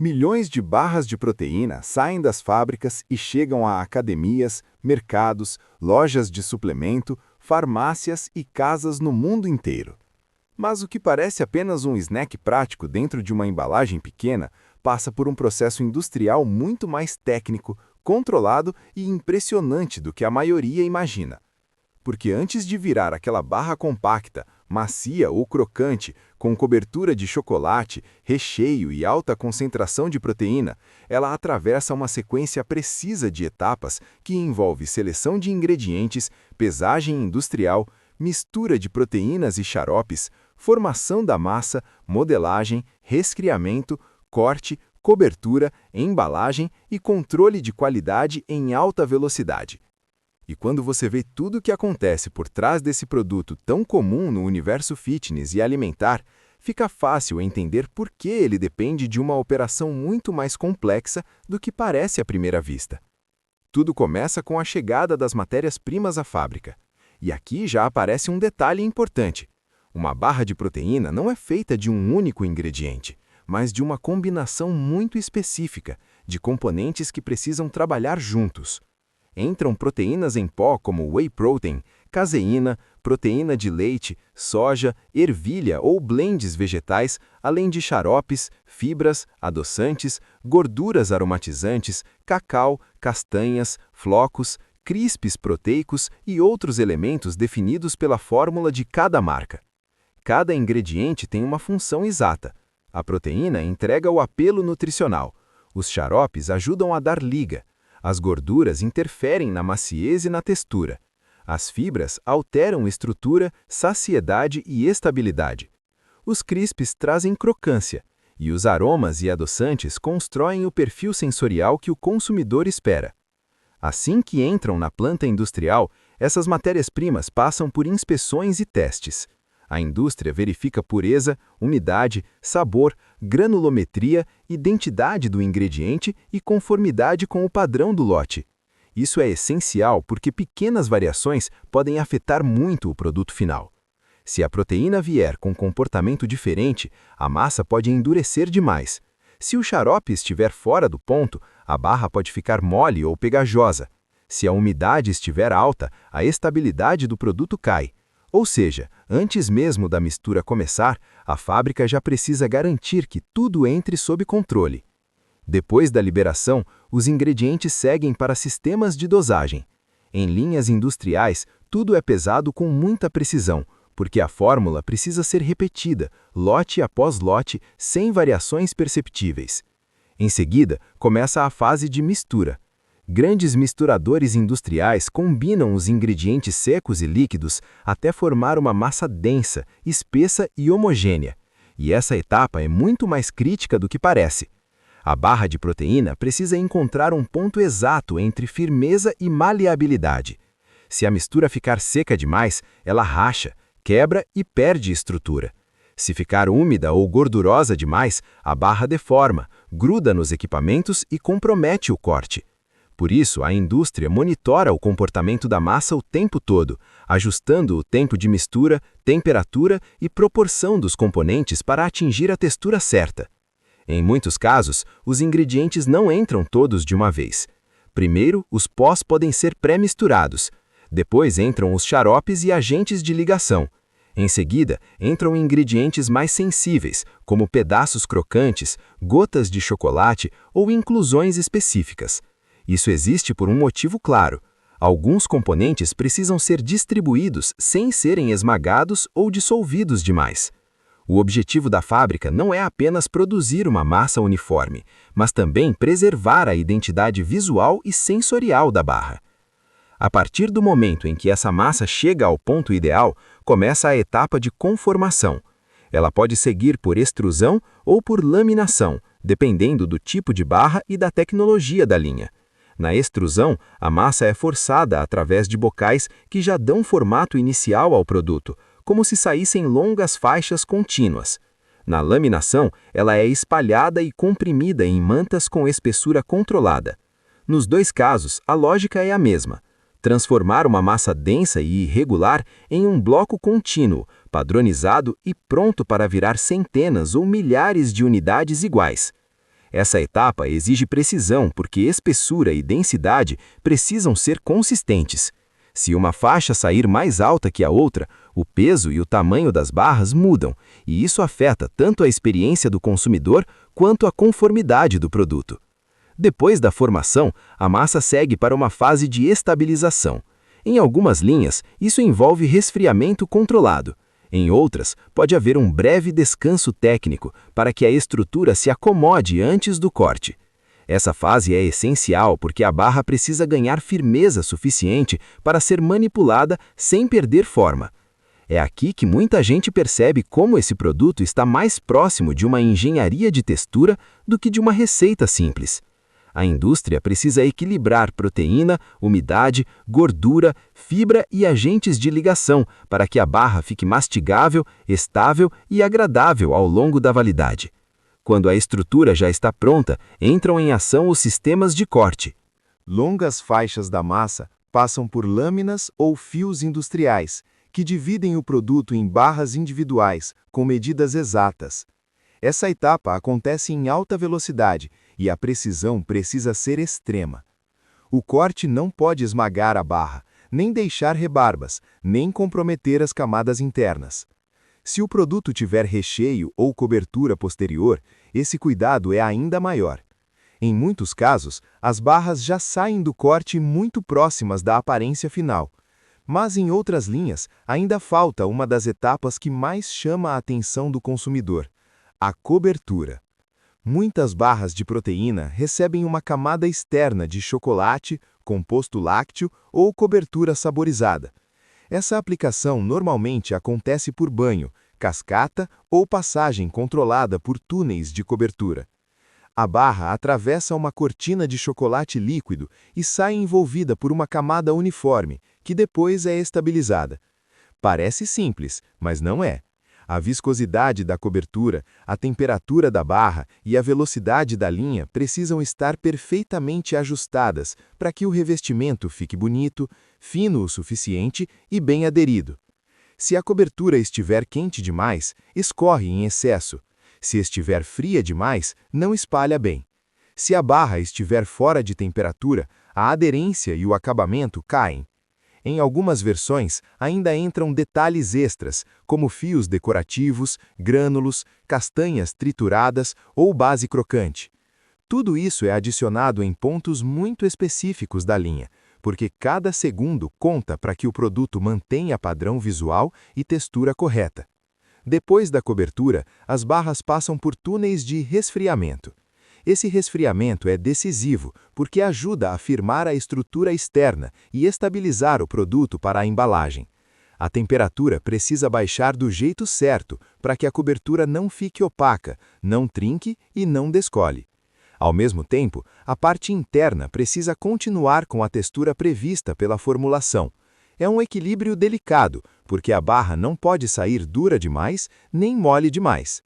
Milhões de barras de proteína saem das fábricas e chegam a academias, mercados, lojas de suplemento, farmácias e casas no mundo inteiro. Mas o que parece apenas um snack prático dentro de uma embalagem pequena passa por um processo industrial muito mais técnico, controlado e impressionante do que a maioria imagina. Porque antes de virar aquela barra compacta, macia ou crocante, com cobertura de chocolate, recheio e alta concentração de proteína, ela atravessa uma sequência precisa de etapas que envolve seleção de ingredientes, pesagem industrial, mistura de proteínas e xaropes, formação da massa, modelagem, resfriamento, corte, cobertura, embalagem e controle de qualidade em alta velocidade. E quando você vê tudo o que acontece por trás desse produto tão comum no universo fitness e alimentar, fica fácil entender por que ele depende de uma operação muito mais complexa do que parece à primeira vista. Tudo começa com a chegada das matérias-primas à fábrica. E aqui já aparece um detalhe importante. Uma barra de proteína não é feita de um único ingrediente, mas de uma combinação muito específica de componentes que precisam trabalhar juntos. Entram proteínas em pó como whey protein, caseína, proteína de leite, soja, ervilha ou blends vegetais, além de xaropes, fibras, adoçantes, gorduras aromatizantes, cacau, castanhas, flocos, crispes proteicos e outros elementos definidos pela fórmula de cada marca. Cada ingrediente tem uma função exata. A proteína entrega o apelo nutricional. Os xaropes ajudam a dar liga. As gorduras interferem na maciez e na textura. As fibras alteram estrutura, saciedade e estabilidade. Os crispes trazem crocância. E os aromas e adoçantes constroem o perfil sensorial que o consumidor espera. Assim que entram na planta industrial, essas matérias-primas passam por inspeções e testes. A indústria verifica pureza, umidade, sabor, granulometria, identidade do ingrediente e conformidade com o padrão do lote. Isso é essencial porque pequenas variações podem afetar muito o produto final. Se a proteína vier com comportamento diferente, a massa pode endurecer demais. Se o xarope estiver fora do ponto, a barra pode ficar mole ou pegajosa. Se a umidade estiver alta, a estabilidade do produto cai. Ou seja, antes mesmo da mistura começar, a fábrica já precisa garantir que tudo entre sob controle. Depois da liberação, os ingredientes seguem para sistemas de dosagem. Em linhas industriais, tudo é pesado com muita precisão, porque a fórmula precisa ser repetida, lote após lote, sem variações perceptíveis. Em seguida, começa a fase de mistura. Grandes misturadores industriais combinam os ingredientes secos e líquidos até formar uma massa densa, espessa e homogênea. E essa etapa é muito mais crítica do que parece. A barra de proteína precisa encontrar um ponto exato entre firmeza e maleabilidade. Se a mistura ficar seca demais, ela racha, quebra e perde estrutura. Se ficar úmida ou gordurosa demais, a barra deforma, gruda nos equipamentos e compromete o corte. Por isso, a indústria monitora o comportamento da massa o tempo todo, ajustando o tempo de mistura, temperatura e proporção dos componentes para atingir a textura certa. Em muitos casos, os ingredientes não entram todos de uma vez. Primeiro, os pós podem ser pré-misturados. Depois entram os xaropes e agentes de ligação. Em seguida, entram ingredientes mais sensíveis, como pedaços crocantes, gotas de chocolate ou inclusões específicas. Isso existe por um motivo claro. Alguns componentes precisam ser distribuídos sem serem esmagados ou dissolvidos demais. O objetivo da fábrica não é apenas produzir uma massa uniforme, mas também preservar a identidade visual e sensorial da barra. A partir do momento em que essa massa chega ao ponto ideal, começa a etapa de conformação. Ela pode seguir por extrusão ou por laminação, dependendo do tipo de barra e da tecnologia da linha. Na extrusão, a massa é forçada através de bocais que já dão formato inicial ao produto, como se saíssem longas faixas contínuas. Na laminação, ela é espalhada e comprimida em mantas com espessura controlada. Nos dois casos, a lógica é a mesma. Transformar uma massa densa e irregular em um bloco contínuo, padronizado e pronto para virar centenas ou milhares de unidades iguais. Essa etapa exige precisão porque espessura e densidade precisam ser consistentes. Se uma faixa sair mais alta que a outra, o peso e o tamanho das barras mudam, e isso afeta tanto a experiência do consumidor quanto a conformidade do produto. Depois da formação, a massa segue para uma fase de estabilização. Em algumas linhas, isso envolve resfriamento controlado. Em outras, pode haver um breve descanso técnico para que a estrutura se acomode antes do corte. Essa fase é essencial porque a barra precisa ganhar firmeza suficiente para ser manipulada sem perder forma. É aqui que muita gente percebe como esse produto está mais próximo de uma engenharia de textura do que de uma receita simples. A indústria precisa equilibrar proteína, umidade, gordura, fibra e agentes de ligação para que a barra fique mastigável, estável e agradável ao longo da validade. Quando a estrutura já está pronta, entram em ação os sistemas de corte. Longas faixas da massa passam por lâminas ou fios industriais, que dividem o produto em barras individuais, com medidas exatas. Essa etapa acontece em alta velocidade e a precisão precisa ser extrema. O corte não pode esmagar a barra, nem deixar rebarbas, nem comprometer as camadas internas. Se o produto tiver recheio ou cobertura posterior, esse cuidado é ainda maior. Em muitos casos, as barras já saem do corte muito próximas da aparência final. Mas em outras linhas, ainda falta uma das etapas que mais chama a atenção do consumidor: a cobertura. Muitas barras de proteína recebem uma camada externa de chocolate, composto lácteo ou cobertura saborizada. Essa aplicação normalmente acontece por banho, cascata ou passagem controlada por túneis de cobertura. A barra atravessa uma cortina de chocolate líquido e sai envolvida por uma camada uniforme, que depois é estabilizada. Parece simples, mas não é. A viscosidade da cobertura, a temperatura da barra e a velocidade da linha precisam estar perfeitamente ajustadas para que o revestimento fique bonito, fino o suficiente e bem aderido. Se a cobertura estiver quente demais, escorre em excesso. Se estiver fria demais, não espalha bem. Se a barra estiver fora de temperatura, a aderência e o acabamento caem. Em algumas versões, ainda entram detalhes extras, como fios decorativos, grânulos, castanhas trituradas ou base crocante. Tudo isso é adicionado em pontos muito específicos da linha, porque cada segundo conta para que o produto mantenha padrão visual e textura correta. Depois da cobertura, as barras passam por túneis de resfriamento. Esse resfriamento é decisivo porque ajuda a firmar a estrutura externa e estabilizar o produto para a embalagem. A temperatura precisa baixar do jeito certo para que a cobertura não fique opaca, não trinque e não descole. Ao mesmo tempo, a parte interna precisa continuar com a textura prevista pela formulação. É um equilíbrio delicado, porque a barra não pode sair dura demais nem mole demais.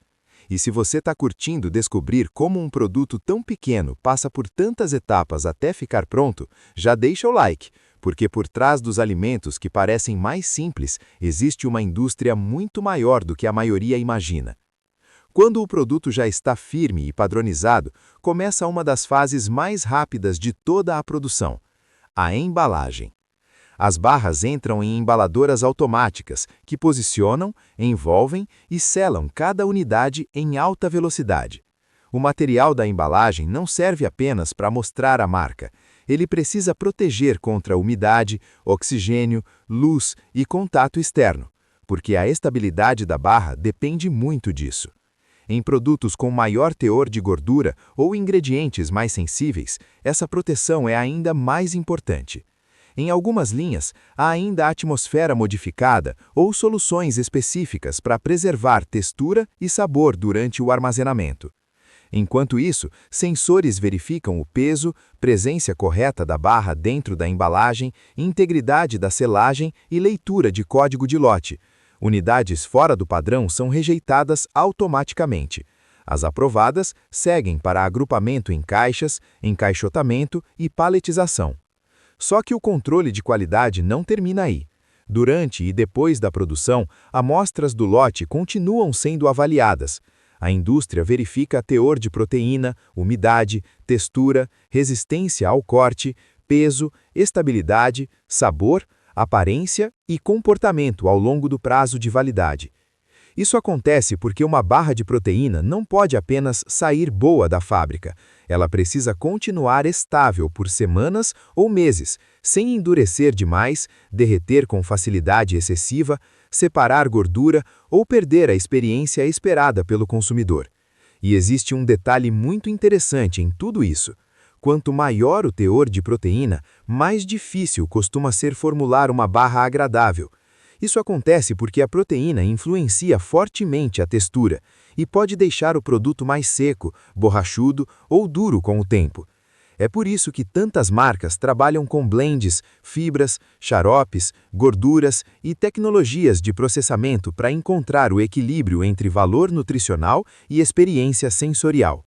E se você está curtindo descobrir como um produto tão pequeno passa por tantas etapas até ficar pronto, já deixa o like, porque por trás dos alimentos que parecem mais simples, existe uma indústria muito maior do que a maioria imagina. Quando o produto já está firme e padronizado, começa uma das fases mais rápidas de toda a produção: a embalagem. As barras entram em embaladoras automáticas, que posicionam, envolvem e selam cada unidade em alta velocidade. O material da embalagem não serve apenas para mostrar a marca. Ele precisa proteger contra umidade, oxigênio, luz e contato externo, porque a estabilidade da barra depende muito disso. Em produtos com maior teor de gordura ou ingredientes mais sensíveis, essa proteção é ainda mais importante. Em algumas linhas, há ainda atmosfera modificada ou soluções específicas para preservar textura e sabor durante o armazenamento. Enquanto isso, sensores verificam o peso, presença correta da barra dentro da embalagem, integridade da selagem e leitura de código de lote. Unidades fora do padrão são rejeitadas automaticamente. As aprovadas seguem para agrupamento em caixas, encaixotamento e paletização. Só que o controle de qualidade não termina aí. Durante e depois da produção, amostras do lote continuam sendo avaliadas. A indústria verifica teor de proteína, umidade, textura, resistência ao corte, peso, estabilidade, sabor, aparência e comportamento ao longo do prazo de validade. Isso acontece porque uma barra de proteína não pode apenas sair boa da fábrica. Ela precisa continuar estável por semanas ou meses, sem endurecer demais, derreter com facilidade excessiva, separar gordura ou perder a experiência esperada pelo consumidor. E existe um detalhe muito interessante em tudo isso. Quanto maior o teor de proteína, mais difícil costuma ser formular uma barra agradável. Isso acontece porque a proteína influencia fortemente a textura e pode deixar o produto mais seco, borrachudo ou duro com o tempo. É por isso que tantas marcas trabalham com blends, fibras, xaropes, gorduras e tecnologias de processamento para encontrar o equilíbrio entre valor nutricional e experiência sensorial.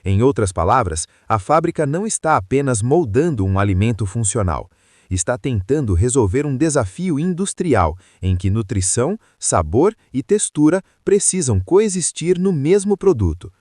Em outras palavras, a fábrica não está apenas moldando um alimento funcional. Está tentando resolver um desafio industrial em que nutrição, sabor e textura precisam coexistir no mesmo produto.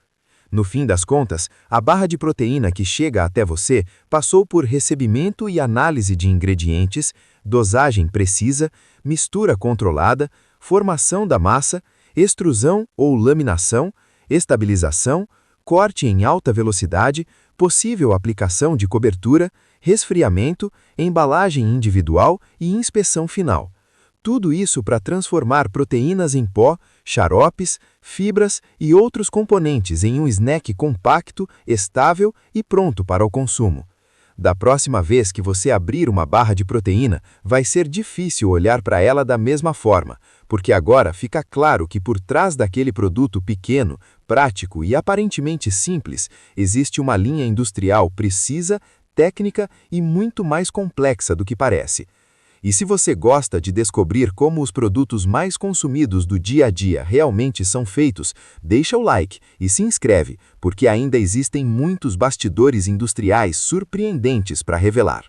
No fim das contas, a barra de proteína que chega até você passou por recebimento e análise de ingredientes, dosagem precisa, mistura controlada, formação da massa, extrusão ou laminação, estabilização, corte em alta velocidade, possível aplicação de cobertura, resfriamento, embalagem individual e inspeção final. Tudo isso para transformar proteínas em pó, xaropes, fibras e outros componentes em um snack compacto, estável e pronto para o consumo. Da próxima vez que você abrir uma barra de proteína, vai ser difícil olhar para ela da mesma forma, porque agora fica claro que por trás daquele produto pequeno, prático e aparentemente simples, existe uma linha industrial precisa, técnica e muito mais complexa do que parece. E se você gosta de descobrir como os produtos mais consumidos do dia a dia realmente são feitos, deixa o like e se inscreve, porque ainda existem muitos bastidores industriais surpreendentes para revelar.